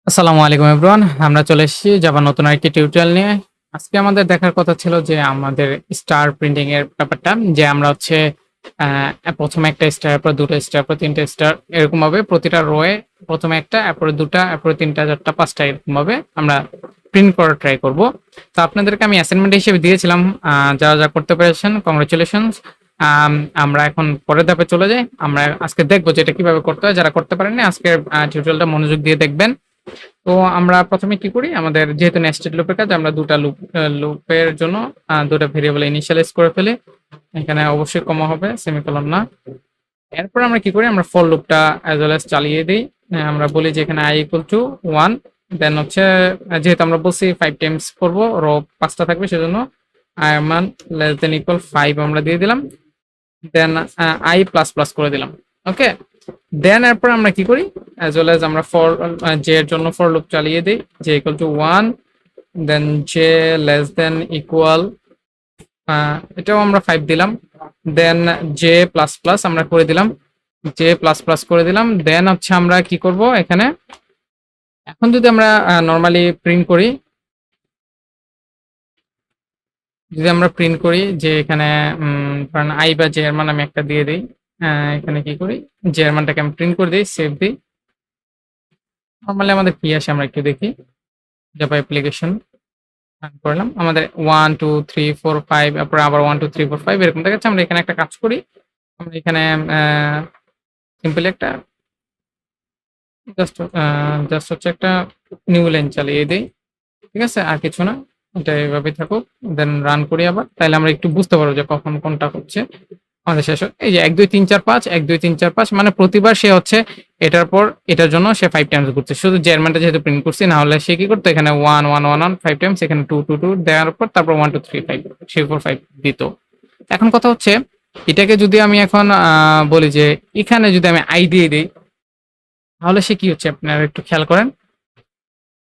আসসালামু আলাইকুম এভরিওয়ান। আমরা চলে এসেছি জাভা নতুন আরেকটি টিউটোরিয়াল নিয়ে। আজকে আমাদের দেখার কথা ছিল যে আমাদের স্টার প্রিন্টিং এর ব্যাপারটা, যে আমরা হচ্ছে প্রথমে একটা স্টার, এরপর দুটো স্টার, এরপর তিনটে স্টার, এরকম ভাবে প্রতিটা রোয়ে প্রথমে একটা, এরপরে দুটা, এরপরে তিনটা, চারটা, পাঁচটা, এরকম ভাবে আমরা প্রিন্ট করার ট্রাই করব। তো আপনাদেরকে আমি অ্যাসাইনমেন্ট হিসেবে দিয়েছিলাম, যারা যা করতে পেরেছেন কংগ্রেচুলেশনস। আমরা এখন পরের ধাপে চলে যাই। আমরা আজকে দেখবো যে এটা কিভাবে করতে হয়। যারা করতে পারেননি আজকের টিউটোরিয়ালটা মনোযোগ দিয়ে দেখবেন। তো আমরা প্রথমে কি করি, আমাদের যেহেতু নেস্টেড লুপের কাজ, আমরা দুটা লুপের জন্য দুটা ভেরিয়েবল ইনিশিয়ালাইজ করে ফেলি। এখানে অবশ্যই কমা হবে, সেমিকোলন না। এরপর আমরা কি করি, আমরা ফর লুপটা অ্যাজ ওয়েল অ্যাজ চালিয়ে দিই। আমরা বলি যে এখানে i ইকুয়াল টু 1, দেন হচ্ছে যেহেতু আমরা বলছি 5 টাইমস করবো, রো 5টা থাকবে, সেজন্য i এর মান লেস দেন ইকুয়াল 5 আমরা দিয়ে দিলাম। দেন i প্লাস প্লাস করে দিলাম। ওকে, দেন এরপর আমরা কি করি, অ্যাজ ওয়েল অ্যাজ আমরা ফর জে এর জন্য ফর লুপ চালিয়ে দিই, j equal to 1, then j less than equal, এটাও আমরা 5 দিলাম। দেন জে প্লাস প্লাস আমরা করে দিলাম, জে প্লাস প্লাস করে দিলাম। দেন হচ্ছে আমরা কি করব এখানে, এখন যদি আমরা নর্মালি প্রিন্ট করি, যদি আমরা প্রিন্ট করি যে এখানে ধরেন আই বা জে এর মান আমি একটা দিয়ে দিই। এখানে কি করি, জে এর মানটাকে আমি প্রিন্ট করে দিই, সেভ দিই। নর্মালি আমাদের কি আসে আমরা একটু দেখি। জাভা অ্যাপ্লিকেশন রান করলাম, আমাদের 1 2 3 4 5, তারপর আবার 1 2 3 4 5 এরকম দেখাচ্ছে। আমরা এখানে একটা কাজ করি, আমরা এখানে সিম্পলি একটা জাস্ট জাস্ট হচ্ছে একটা নিউ লাইন চালিয়ে দিই। ঠিক আছে, আর কিছু না, এটা এইভাবেই থাকুক। দেন রান করি আবার, তাহলে আমরা একটু বুঝতে পারবো যে কখন কোনটা হচ্ছে আমাদের শেষ হয়। এই যে 1 2 3 4 5, 1 2 3 4 5, মানে প্রতিবার সে হচ্ছে এটার পর এটার জন্য সে 5 টাইমস ঘুরছে। শুধু জার্মানটা যেহেতু প্রিন্ট করছি, না হলে সে কি করতো, এখানে 1 1 1 1 5 টাইমস, এখানে 2 2 2 দেওয়ার পর তারপর 1 2 3 5 3 4 5 দিত। এখন কথা হচ্ছে, এটাকে যদি আমি এখন বলি যে এখানে যদি আমি আই দিয়ে দিই, তাহলে সে কি হচ্ছে আপনারা একটু খেয়াল করেন।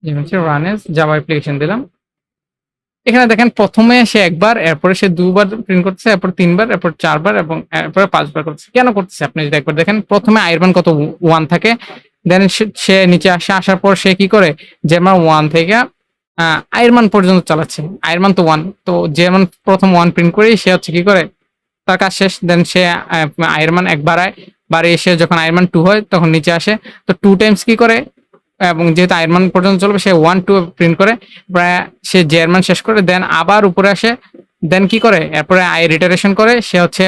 যেমন হচ্ছে রান এজ জাভা অ্যাপ্লিকেশন দিলাম, এখানে দেখেন প্রথমে সে একবার, এরপরে সে দুবার প্রিন্ট করতেছে, এরপর তিনবার, এরপর চারবার, এবং এরপরে পাঁচবার করতেছে। কেন করতেছে আপনি যদি একবার দেখেন, প্রথমে আয়ের কত 1 থাকে, দেন সে নিচে আসার পর সে কি করে, যে আমার 1 থেকে আয়ের পর্যন্ত চালাচ্ছে। আয়ের তো 1, তো যে প্রথম 1 প্রিন্ট করে সে হচ্ছে কি করে, তার কাজ শেষ। দেন সে আয়ের এক বাড়ায়, বাড়িয়ে সে যখন আয়ের 2 হয় তখন নিচে আসে। তো 2 টাইমস কি করে, এবং যেহেতু আয়ের পর্যন্ত চলবে, সে 1 2 প্রিন্ট করে, প্রায় সে যে এর শেষ করে, দেন আবার উপরে আসে। দেন কি করে, এরপরে আই রিটারেশন করে, সে হচ্ছে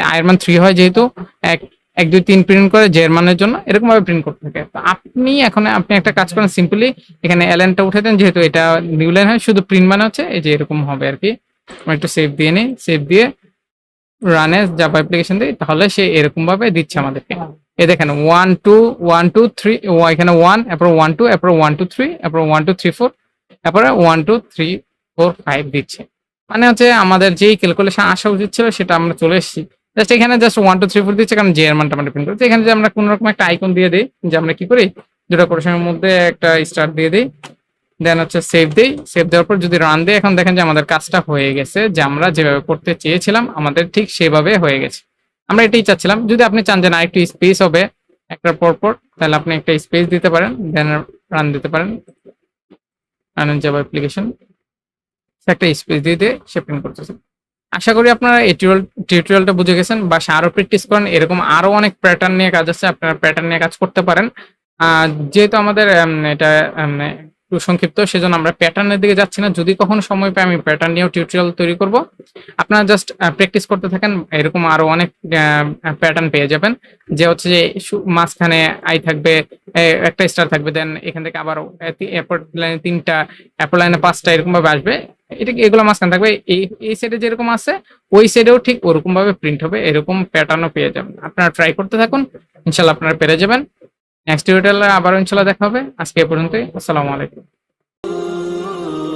আয়ের 3 হয়, যেহেতু 1 1 2 3 প্রিন্ট করে যে এর জন্য, এরকম ভাবে প্রিন্ট করতে থাকে। তো আপনি একটা কাজ করেন, সিম্পলি এখানে এলএনটা উঠে দেন, যেহেতু এটা নিউ লাইন হয়, শুধু প্রিন্ট মানে হচ্ছে এই যে এরকম হবে আর কি। আমরা একটু সেভ দিয়ে নিই, সেভ দিয়ে রানে জাভা অ্যাপ্লিকেশন দিই, তাহলে সে এরকম ভাবে দিচ্ছে আমাদেরকে। এই দেখেন 1 2 1 2 3, এখানে 1, এরপর 1 2, এরপর 1 2 3, এরপর 1 2 3 4, তারপরে 1 2 3 4 5 দিচ্ছে। মানে হচ্ছে আমাদের যেই ক্যালকুলেশন আসা উচিত ছিল সেটা আমরা চলে এসেছি। জাস্ট এখানে জাস্ট 1 2 3 4 দিচ্ছে, কারণ যে এর মানটা আমরা প্রিন্ট করছি। এখানে যে আমরা কোনো রকম একটা আইকন দিয়ে দিই, যে আমরা কি করি, দুটো কোটেশনের মধ্যে একটা স্টার দিয়ে দিই, দেন হচ্ছে সেভ দেই। সেভ দেওয়ার পর যদি রান দেই, এখন দেখেন যে আমাদের কাজটা হয়ে গেছে, যে আমরা যেভাবে করতে চেয়েছিলাম আমাদের ঠিক সেভাবে হয়ে গেছে। আমরা এটাই চাচ্ছিলাম। যদি আপনি চান যে না একটু স্পেস হবে একটার পর পর, তাহলে আপনি একটা স্পেস দিতে পারেন, দেন রান দিতে পারেন। রান জাভা অ্যাপ্লিকেশন, একটা স্পেস দিয়ে দিয়ে সে প্রিন্ট করতেছে। আশা করি আপনারা এই টিউটোরিয়ালটা বুঝে গেছেন। বা আরো প্র্যাকটিস করেন, এরকম আরো অনেক প্যাটার্ন নিয়ে কাজ আছে, আপনারা প্যাটার্ন নিয়ে কাজ করতে পারেন। যেহেতু আমাদের এটা একটু সংক্ষিপ্ত, সেজন্য আমরা প্যাটার্নের দিকে যাচ্ছি না। যদি কখনো সময় পাই আমি প্যাটার্ন নিয়েও টিউটোরিয়াল তৈরি করব। আপনারা জাস্ট প্র্যাকটিস করতে থাকেন, এরকম আরো অনেক প্যাটার্ন পেয়ে যাবেন। যে হচ্ছে যে মাঝখানে আই থাকবে, একটা স্টার থাকবে, দেন এখান থেকে আবার এরপর লাইনে 3টা, এরপর লাইনে 5টা, এরকম ভাবে আসবে। এটা এগুলো মাঝখানে থাকবে, এই সাইডে যেরকম আছে ওই সাইডেও ঠিক ওরকম ভাবে প্রিন্ট হবে, এরকম প্যাটার্নও পেয়ে যাবেন। আপনারা ট্রাই করতে থাকুন, ইনশাল্লাহ আপনারা পেরে যাবেন। নেক্সট টিউটোরিয়ালে আবার ইনশাল্লাহ দেখা হবে। আজকে এ পর্যন্তই। আসসালামু আলাইকুম।